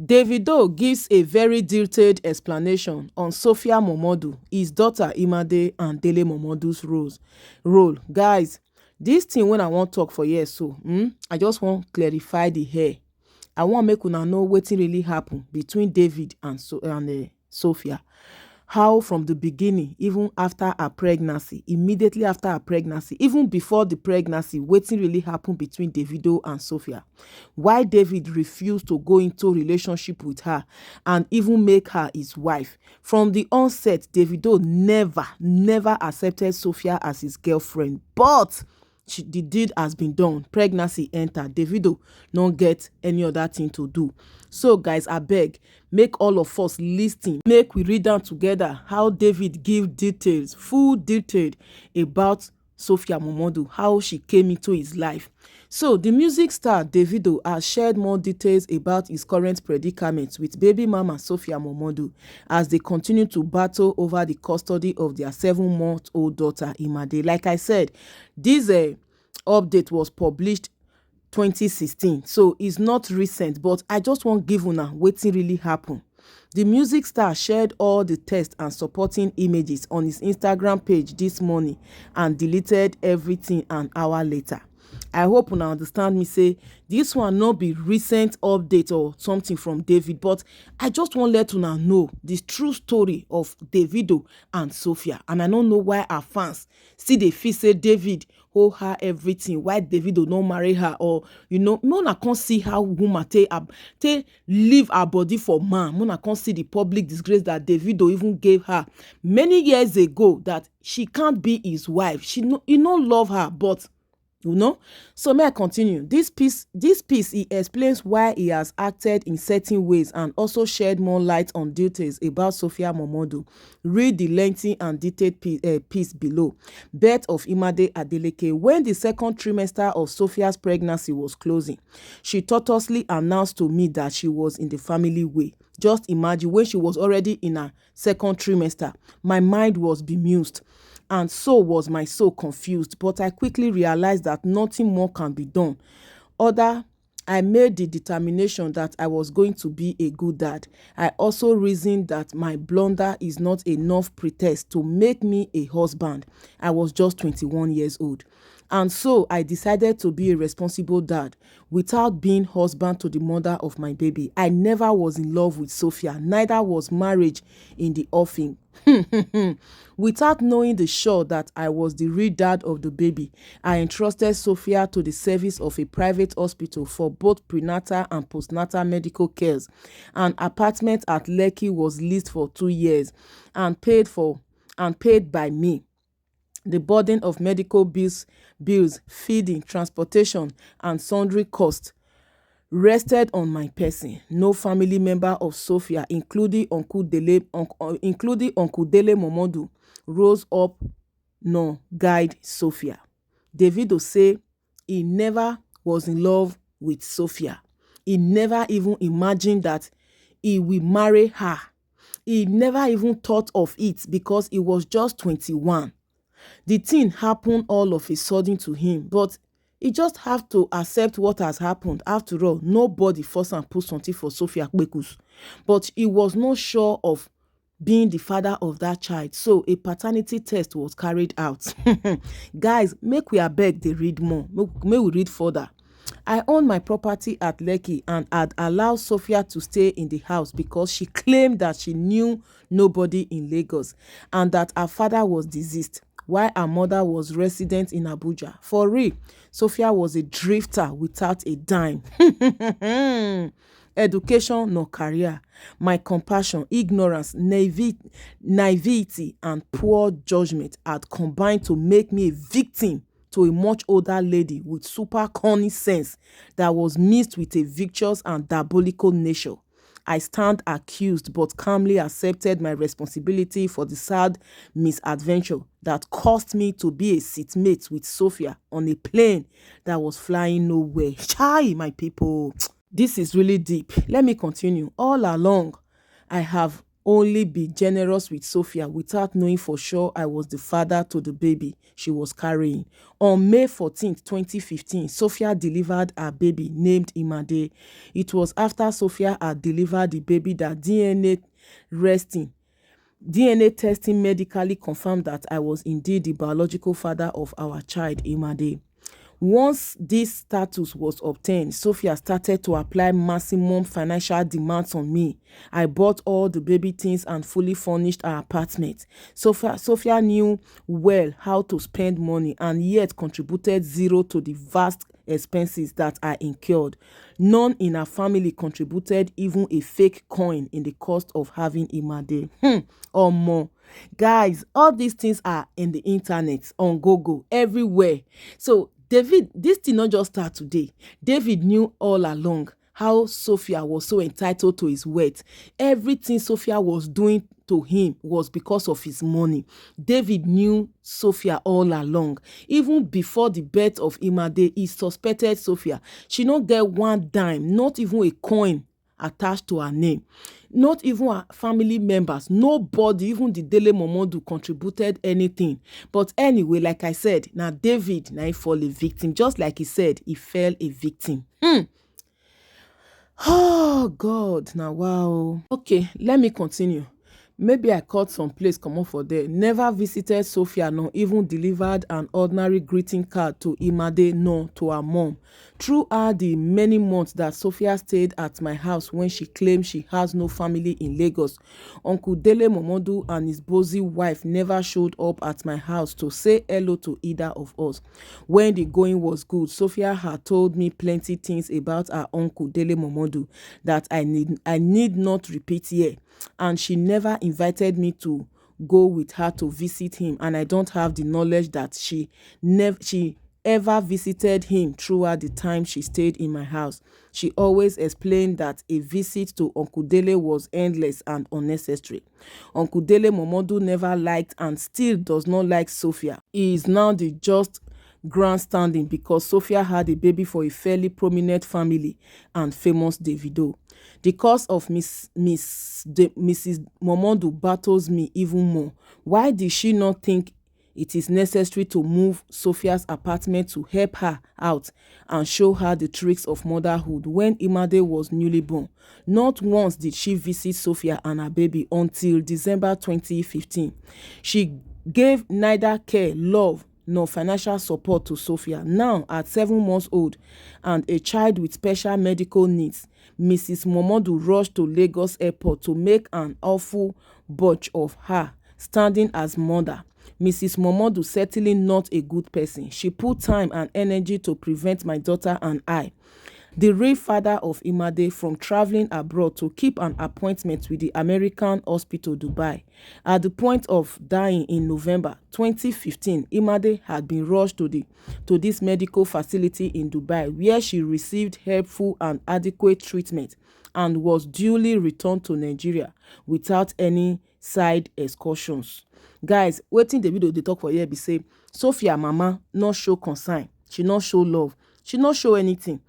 Davido gives a very detailed explanation on Sophia Momodu, his daughter Imade, and Dele Momodu's role. Guys, this thing when I wan talk for here so, I just wan clarify the hair. I wan make una know wetin really happen between David and Sophia. How from the beginning, even after her pregnancy, immediately after her pregnancy, even before the pregnancy, wetin really happen between Davido and Sophia. Why David refused to go into relationship with her and even make her his wife. From the onset, Davido never accepted Sophia as his girlfriend, but the deed has been done. Pregnancy enter. Davido no get any other thing to do. So guys, abeg, make all of us lis ten, make we read am together how David give details, full detail about Sophia Momodu, how she came into his life. So the music star Davido has shared more details about his current predicament with baby mama Sophia Momodu as they continue to battle over the custody of their 7-month-old daughter Imade. Like I said, this update was published 2016, so it's not recent, but I just wan give una wetin really happen. The music star shared all the text and supporting images on his Instagram page this morning and deleted everything an hour later. I hope una understand me say this one no be recent update or something from David, but I just wan let una know the true story of Davido and Sophia, and I no know why her fans still dey feel say David owe her everything, why Davido no marry her, or make una come see how woman take leave her body for man. Make una come see the public disgrace that Davido even gave her many years ago, that she can't be his wife. He no love her, but so may I continue. This piece he explains why he has acted in certain ways and also shed more light on details about Sophia Momodu. Read the lengthy and detailed piece below. Birth of Imade Adeleke. When the second trimester of Sophia's pregnancy was closing, she thoughtlessly announced to me that she was in the family way. Just imagine, when she was already in her second trimester, my mind was bemused, and so was my soul confused, but I quickly realized that nothing more can be done. I made the determination that I was going to be a good dad. I also reasoned that my blunder is not enough pretext to make me a husband. I was just 21 years old. And so I decided to be a responsible dad without being husband to the mother of my baby. I never was in love with Sophia, neither was marriage in the offing. Without knowing the sure that I was the real dad of the baby, I entrusted Sophia to the service of a private hospital for both prenatal and postnatal medical cares. An apartment at Lekki was leased for 2 years and paid by me. The burden of medical bills, feeding, transportation, and sundry costs rested on my person. No family member of Sophia, including Uncle Dele Momodu, rose up nor guide Sophia. Davido say he never was in love with Sophia. He never even imagined that he will marry her. He never even thought of it because he was just 21. The thing happened all of a sudden to him, but he just have to accept what has happened. After all, nobody force and put something for Sophia Kpekus. But he was not sure of being the father of that child, so a paternity test was carried out. Guys, make we abeg dey read more. May we read further. I own my property at Lekki and had allowed Sophia to stay in the house because she claimed that she knew nobody in Lagos and that her father was deceased, while her mother was resident in Abuja. For real, Sophia was a drifter without a dime. Education nor career. My compassion, ignorance, naivety, and poor judgment had combined to make me a victim to a much older lady with super corny sense that was mixed with a vicious and diabolical nature. I stand accused but calmly accepted my responsibility for the sad misadventure that caused me to be a seatmate with Sophia on a plane that was flying nowhere. Chai, my people. This is really deep. Let me continue. All along, I have only be generous with Sophia without knowing for sure I was the father to the baby she was carrying. On May 14th, 2015, Sophia delivered her baby named Imade. It was after Sophia had delivered the baby that resting DNA testing medically confirmed that I was indeed the biological father of our child, Imade. Once this status was obtained, Sophia started to apply maximum financial demands on me. I bought all the baby things and fully furnished our apartment. Sophia knew well how to spend money and yet contributed zero to the vast expenses that I incurred. None in her family contributed even a fake coin in the cost of having Imade. Or more. Guys, all these things are in the internet, on Google, everywhere. So David, this did not just start today. David knew all along how Sophia was so entitled to his wealth. Everything Sophia was doing to him was because of his money. David knew Sophia all along. Even before the birth of Imade, he suspected Sophia. She not get one dime, not even a coin attached to her name. Not even her family members, nobody, even the Dele Modu contributed anything. But anyway, like I said, now David now he fall a victim. Just like he said, he fell a victim. Oh God, now wow. Okay, let me continue. Maybe I caught some place comot for there. Never visited Sophia nor even delivered an ordinary greeting card to Imade nor to her mom. Throughout the many months that Sophia stayed at my house when she claimed she has no family in Lagos, Uncle Dele Modu and his bossy wife never showed up at my house to say hello to either of us. When the going was good, Sophia had told me plenty things about her uncle Dele Modu that I need not repeat here. And she never invited me to go with her to visit him, and I don't have the knowledge that she ever visited him throughout the time she stayed in my house. She always explained that a visit to Uncle Dele was endless and unnecessary. Uncle Dele Modu never liked and still does not like Sophia. He is now the just grandstanding because Sophia had a baby for a fairly prominent family and famous Davido. The cause of Mrs. Momodu battles me even more. Why did she not think it is necessary to move Sophia's apartment to help her out and show her the tricks of motherhood when Imade was newly born? Not once did she visit Sophia and her baby until December 2015. She gave neither care, love, nor financial support to Sophia. Now, at 7 months old and a child with special medical needs, Mrs. Momodu rushed to Lagos Airport to make an awful butch of her, standing as mother. Mrs. Momodu certainly not a good person. She put time and energy to prevent my daughter and I, the real father of Imade, from traveling abroad to keep an appointment with the American hospital Dubai. At the point of dying in November 2015, Imade had been rushed to this medical facility in Dubai, where she received helpful and adequate treatment and was duly returned to Nigeria without any side excursions. Guys, wetin Davido dey talk for here be say Sophia mama not show concern, she not show love, she not show anything.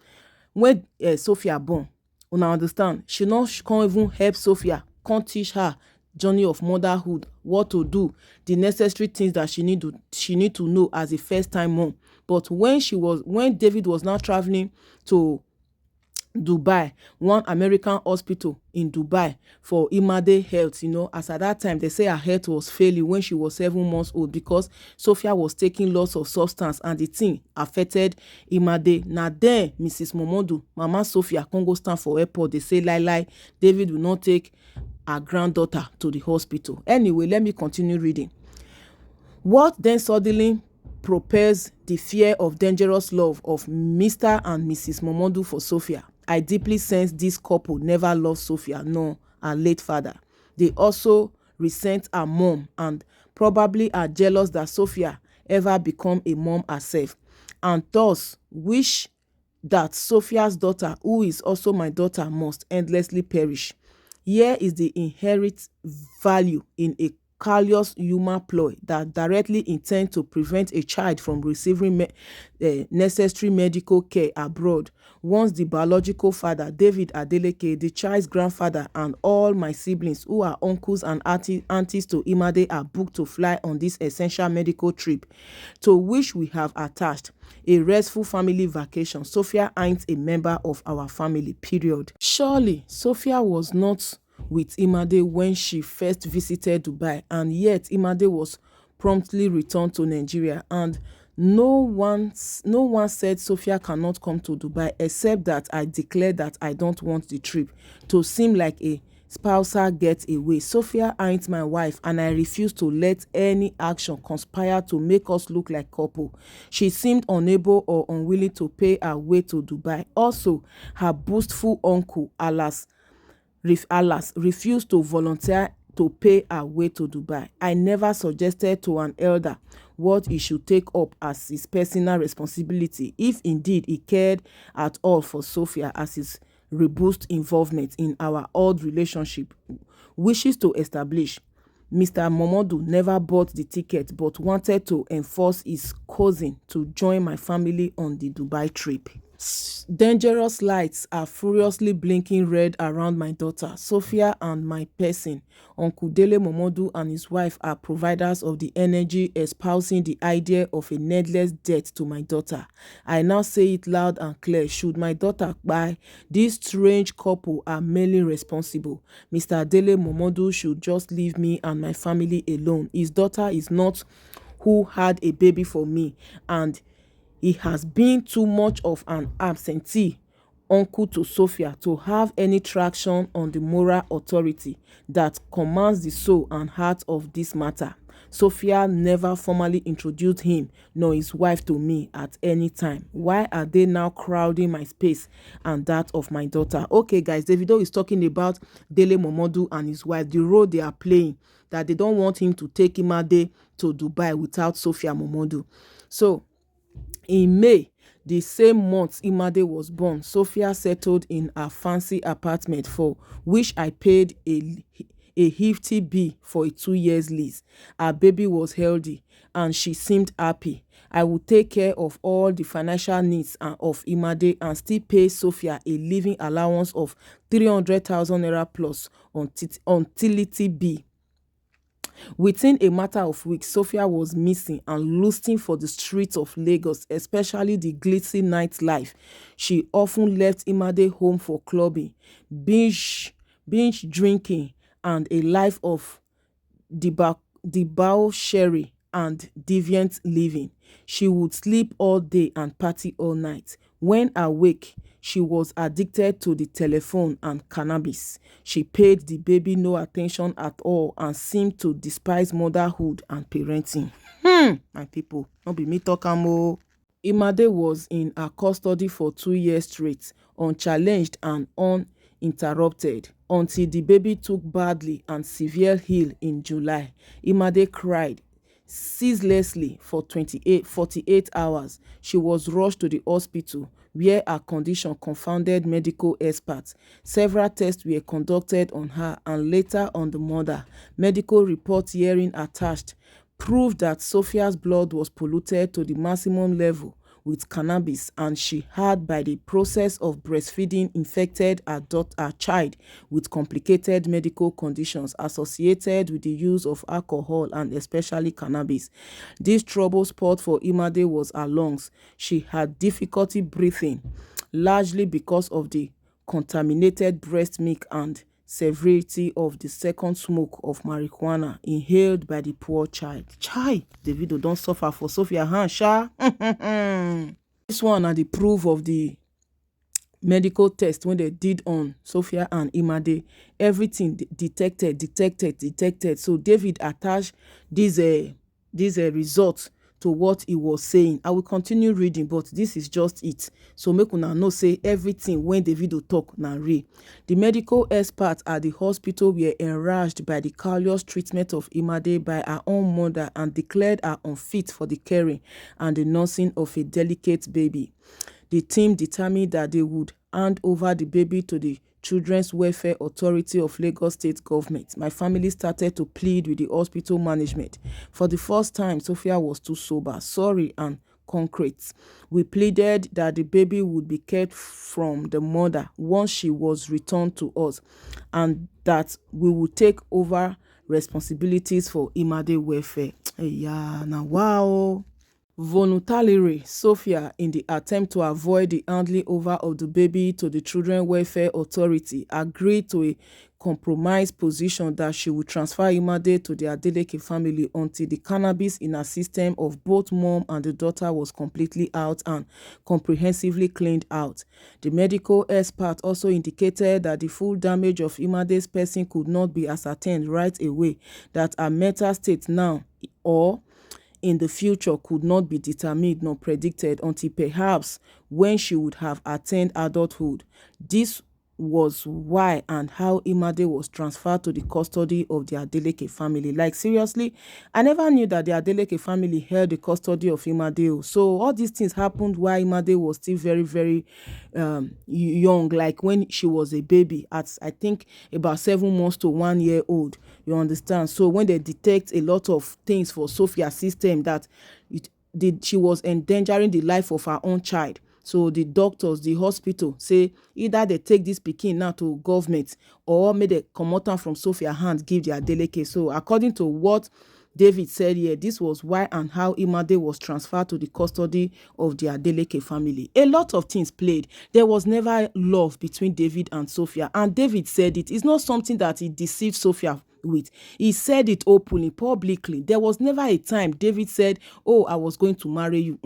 When Sophia born, una understand, she not can't even help Sophia, can't teach her journey of motherhood, what to do, the necessary things that she need to know as a first time mom. But when David was now traveling to Dubai, one American hospital in Dubai for Imade health, as at that time they say her health was failing when she was 7 months old because Sophia was taking lots of substance and the thing affected Imade. Now then Mrs. Momodu, Mama Sophia, come go stand for airport, they say lie, David will not take her granddaughter to the hospital. Anyway, let me continue reading. What then suddenly propels the fear of dangerous love of Mr. and Mrs. Momodu for Sophia? I deeply sense this couple never loved Sophia nor her late father. They also resent her mom and probably are jealous that Sophia ever become a mom herself, and thus wish that Sophia's daughter, who is also my daughter, must endlessly perish. Here is the inherent value in a callous human ploy that directly intend to prevent a child from receiving necessary medical care abroad. Once the biological father, David Adeleke, the child's grandfather, and all my siblings who are uncles and aunties to Imade are booked to fly on this essential medical trip, to which we have attached a restful family vacation. Sophia ain't a member of our family, period. Surely, Sophia was not with Imade when she first visited Dubai, and yet Imade was promptly returned to Nigeria, and no one said Sophia cannot come to Dubai, except that I declared that I don't want the trip to seem like a spousal getaway. Sophia ain't my wife, and I refuse to let any action conspire to make us look like couple. She seemed unable or unwilling to pay her way to Dubai. Also, her boastful uncle, alas, refused to volunteer to pay her way to Dubai. I never suggested to an elder what he should take up as his personal responsibility, if indeed he cared at all for Sophia, as his robust involvement in our old relationship wishes to establish. Mr. Momodu never bought the ticket but wanted to enforce his cousin to join my family on the Dubai trip. Dangerous lights are furiously blinking red around my daughter, Sophia, and my person. Uncle Dele Modu and his wife are providers of the energy, espousing the idea of a needless death to my daughter. I now say it loud and clear: should my daughter die, this strange couple are mainly responsible. Mr. Dele Modu should just leave me and my family alone. His daughter is not who had a baby for me, and he has been too much of an absentee uncle to Sophia to have any traction on the moral authority that commands the soul and heart of this matter. Sophia never formally introduced him nor his wife to me at any time. Why are they now crowding my space and that of my daughter? Okay, guys, Davido is talking about Dele Momodu and his wife, the role they are playing, that they don't want him to take Imade to Dubai without Sophia Momodu. So, in May, the same month Imade was born, Sophia settled in a fancy apartment for which I paid a hefty bill for a 2-year lease. Her baby was healthy and she seemed happy. I would take care of all the financial needs of Imade and still pay Sophia a living allowance of 300,000 naira plus on utility bill. Within a matter of weeks, Sophia was missing and lusting for the streets of Lagos, especially the glitzy nightlife. She often left Imade home for clubbing, binge drinking, and a life of debauchery and deviant living. She would sleep all day and party all night. When awake, she was addicted to the telephone and cannabis. She paid the baby no attention at all and seemed to despise motherhood and parenting. My people, not be me talk am o. Imade was in her custody for 2 years straight, unchallenged and uninterrupted, until the baby took badly and severe ill in July. Imade cried ceaselessly for 48 hours. She was rushed to the hospital, where her condition confounded medical experts. Several tests were conducted on her and later on the mother. Medical reports herein attached proved that Sophia's blood was polluted to the maximum level with cannabis, and she had, by the process of breastfeeding, infected her child with complicated medical conditions associated with the use of alcohol and especially cannabis. This trouble spot for Imade was her lungs. She had difficulty breathing, largely because of the contaminated breast milk and severity of the second smoke of marijuana inhaled by the poor child. Davido don't suffer for Sophia, huh, sha? This one are the proof of the medical test when they did on Sophia and Imade. Everything detected. So David attached these results to what he was saying. I will continue reading, but this is just it. So make una know say everything when Davido talk na real. The medical experts at the hospital were enraged by the callous treatment of Imade by her own mother and declared her unfit for the caring and the nursing of a delicate baby. The team determined that they would hand over the baby to the Children's Welfare Authority of Lagos State Government. My family started to plead with the hospital management. For the first time, Sophia was too sober, sorry, and concrete. We pleaded that the baby would be kept from the mother once she was returned to us, and that we would take over responsibilities for Imade welfare. Yeah, now wow. Voluntarily, Sophia, in the attempt to avoid the handing over of the baby to the Children Welfare Authority, agreed to a compromise position that she would transfer Imade to the Adeleke family until the cannabis in her system of both mom and the daughter was completely out and comprehensively cleaned out. The medical expert also indicated that the full damage of Imade's person could not be ascertained right away, that her mental state now or in the future could not be determined nor predicted until perhaps when she would have attained adulthood. This was why and how Imade was transferred to the custody of the Adeleke family. Like, seriously, I never knew that the Adeleke family held the custody of Imade. So all these things happened while Imade was still very, very young, like when she was a baby at, I think, about 7 months to 1 year old. You understand? So when they detect a lot of things for Sophia's system that she was endangering the life of her own child. So the doctors, the hospital say either they take this pikin now to government or may they comot am from Sophia hand give their Adeleke. So according to what David said here, this was why and how Imade was transferred to the custody of the Adeleke family. A lot of things played. There was never love between David and Sophia, and David said it. It's not something that he deceived Sophia with. He said it openly, publicly. There was never a time David said, "Oh, I was going to marry you."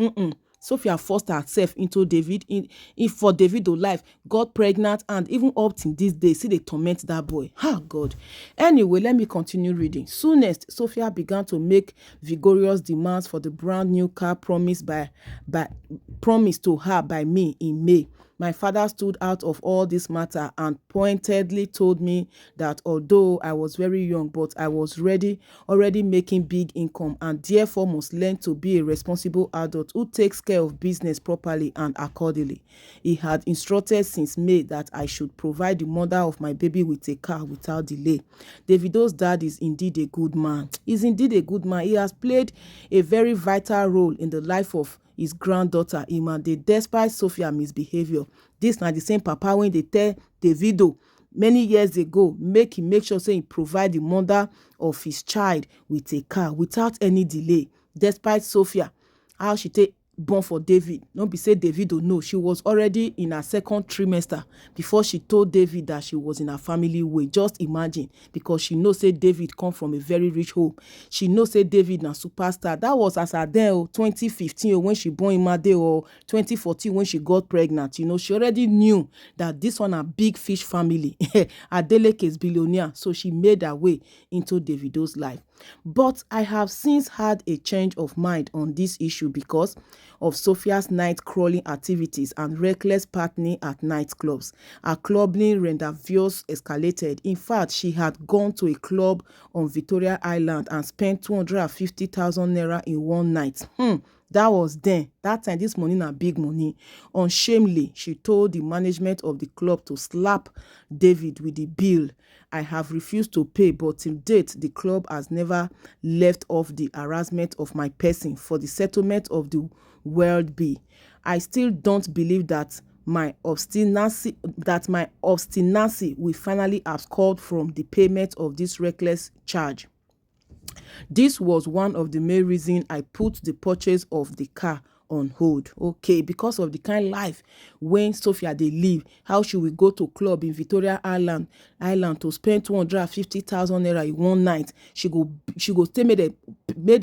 Sophia forced herself into David in for Davido life, got pregnant, and even up to this day, see they torment that boy. God. Anyway, let me continue reading. Soonest, Sophia began to make vigorous demands for the brand new car promised to her by me in May. My father stood out of all this matter and pointedly told me that although I was very young, but I was already making big income and therefore must learn to be a responsible adult who takes care of business properly and accordingly. He had instructed since May that I should provide the mother of my baby with a car without delay. Davido's dad is indeed a good man. He's indeed a good man. He has played a very vital role in the life of his granddaughter Imade, despite Sophia's misbehavior. This na the same papa when they tell Davido many years ago make sure say he provide the mother of his child with a car without any delay, despite Sophia how she take born for David. No be say Davido no, she was already in her second trimester before she told David that she was in her family way. Just imagine, because she know say David come from a very rich home. She know say David na superstar. That was as her then 2015 when she born Imade, or 2014 when she got pregnant. You know, she already knew that this one a big fish family. Adeleke is billionaire, so she made her way into Davido's life. But I have since had a change of mind on this issue because of Sophia's night crawling activities and reckless partying at nightclubs. Her clubbing rendezvous escalated. In fact, she had gone to a club on Victoria Island and spent 250,000 naira in one night. That was then. That time, this money na big money. Unshamedly, she told the management of the club to slap David with the bill. I have refused to pay, but till date, the club has never left off the harassment of my person for the settlement of the world bill. I still don't believe that my obstinacy will finally have called from the payment of this reckless charge. This was one of the main reasons I put the purchase of the car on hold. Okay, because of the kind life when Sophia they live, how she will go to club in Victoria Island to spend 250,000 naira in one night. She go stay made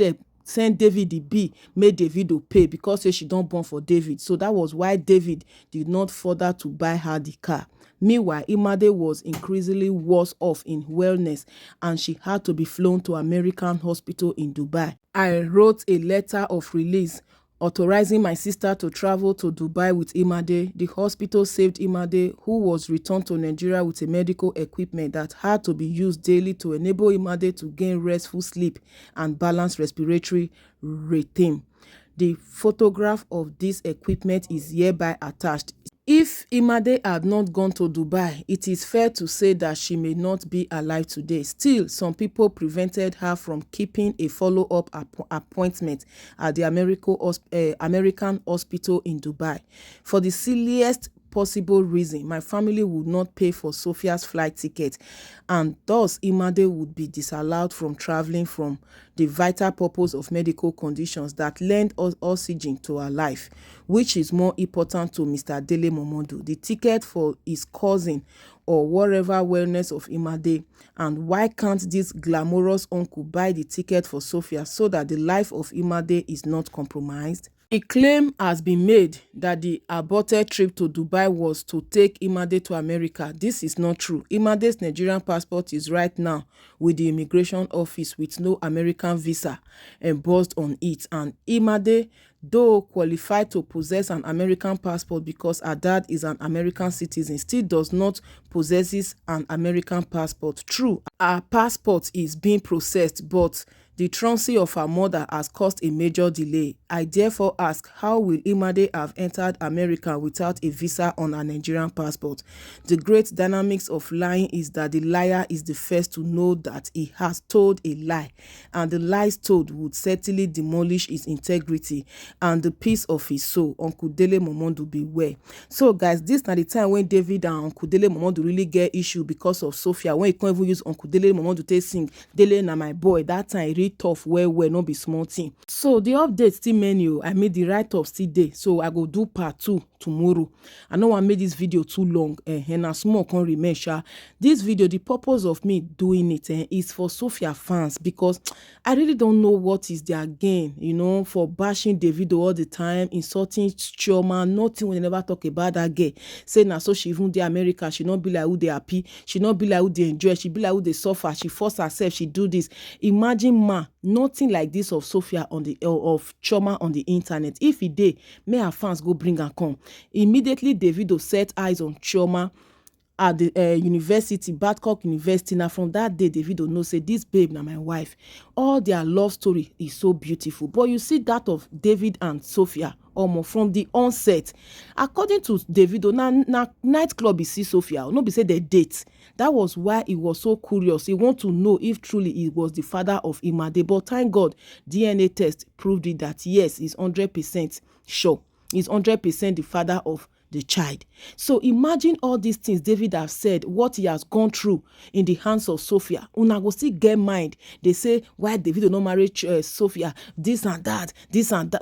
a send David the bill, made Davido pay because say she don't born for David. So that was why David did not further to buy her the car. Meanwhile, Imade was increasingly worse off in wellness and she had to be flown to American hospital in Dubai. I wrote a letter of release authorizing my sister to travel to Dubai with Imade. The hospital saved Imade, who was returned to Nigeria with a medical equipment that had to be used daily to enable Imade to gain restful sleep and balanced respiratory rhythm. The photograph of this equipment is hereby attached. If Imade had not gone to Dubai, it is fair to say that she may not be alive today. Still, some people prevented her from keeping a follow-up appointment at the American hospital in Dubai. For the silliest possible reason, my family would not pay for Sophia's flight ticket, and thus Imade would be disallowed from traveling from the vital purpose of medical conditions that lend oxygen to her life, which is more important to Mr. Dele Modu, the ticket for his cousin or whatever wellness of Imade. And why can't this glamorous uncle buy the ticket for Sophia so that the life of Imade is not compromised? A claim has been made that the aborted trip to Dubai was to take Imade to America. This is not true. Imade's Nigerian passport is right now with the immigration office with no American visa embossed on it. And Imade, though qualified to possess an American passport because her dad is an American citizen, still does not possess an American passport. True, her passport is being processed, but the truancy of her mother has caused a major delay. I therefore ask, how will Imade have entered America without a visa on her Nigerian passport? The great dynamics of lying is that the liar is the first to know that he has told a lie, and the lies told would certainly demolish his integrity and the peace of his soul. Uncle Dele Modu, beware. So guys, this na the time when David and Uncle Dele Modu really get issue because of Sophia. When he can't even use Uncle Dele Modu to sing Dele na my boy, that time really tough, well, no be small thing. So the update still menu, I made the write-up still day, so I go do part 2 tomorrow. I know I made this video too long, and a small can remain. This video, the purpose of me doing it is for Sophia fans, because I really don't know what is their gain, you know, for bashing Davido all the time, insulting Chioma, nothing when they never talk about that girl. Say na so she even dey America, she not be like who they happy, she not be like who they enjoy, she be like who they suffer, she force herself, she do this. Imagine nothing like this of Sophia on the of Chioma on the internet. If he did, may her fans go bring her come. Immediately Davido set eyes on Chioma at the university, Badcock University. Now from that day, Davido know say this babe na my wife. All their love story is so beautiful. But you see that of David and Sophia almost from the onset. According to Davido, na nightclub is see Sophia. No be say they date. That was why he was so curious. He want to know if truly he was the father of Imade. But thank God, DNA test proved it that yes, he's 100% sure. He's 100% the father of the child. So imagine all these things David have said, what he has gone through in the hands of Sophia. Una go still get mind. They say, why David no marry Sophia? This and that.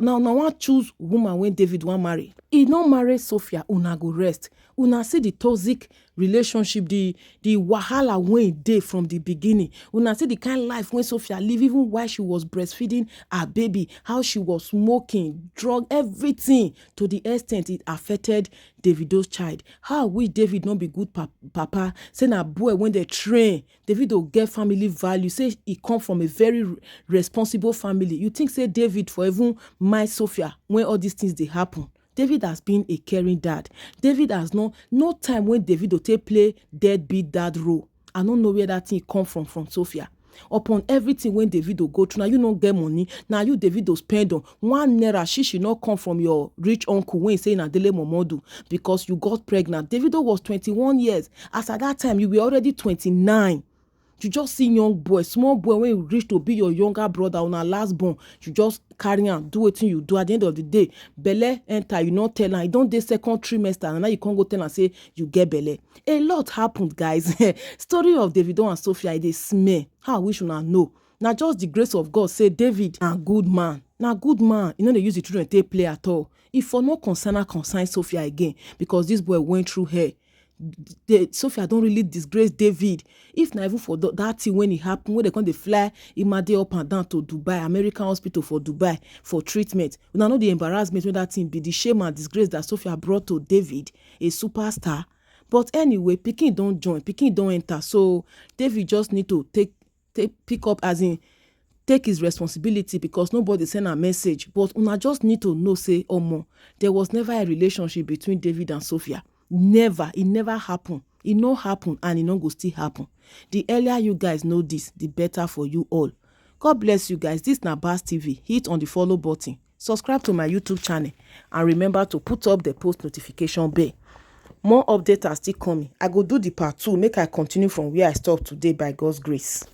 Now one choose woman when David want marry. He no marry Sophia, una go rest. Una see the toxic relationship, the wahala wey dey from the beginning. Una see the kind of life when Sophia live, even while she was breastfeeding her baby, how she was smoking, drug, everything, to the extent it affected Davido's child. How will David not be good papa? Say na boy when they train, Davido get family value. Say he come from a very responsible family. You think say David for even my Sophia when all these things they happen? David has been a caring dad. David has no time when Davido take play deadbeat dad role. I don't know where that thing come from Sophia. Upon everything when Davido go through, now you don't get money. Now you Davido spend on one naira. She should not come from your rich uncle when you say na Dele Modu because you got pregnant. Davido was 21 years. As at that time, you were already 29. You just see young boy, small boy, when you reach to be your younger brother on her last born, you just carry on, do what you do. At the end of the day, belle enter, you not tell her, you don't dey second trimester, and now you can't go tell her, say, you get belle. A lot happened, guys. Story of Davido and Sophia, they smell. How we should not know. Now just the grace of God, say David, na good man. Now good man, you know they use the children to play at all. If for no concern Sophia again, because this boy went through her. Sophia don't really disgrace David. If not even for that thing when it happened, when they come, they fly Imade up and down to Dubai, American hospital for Dubai for treatment. We now know the embarrassment when that thing be, the shame and disgrace that Sophia brought to David, a superstar. But anyway, Pikin don't join, Pikin don't enter. So David just need to pick up, as in take his responsibility, because nobody send a message. But una just need to know, say, there was never a relationship between David and Sophia. Never. It never happened. It no happen, and it no go still happen. The earlier you guys know this, the better for you all. God bless you guys. This na Baz TV. Hit on the follow button. Subscribe to my YouTube channel, and remember to put up the post notification bell. more update are still coming. I go do the part 2 make I continue from where I stop today by God's grace.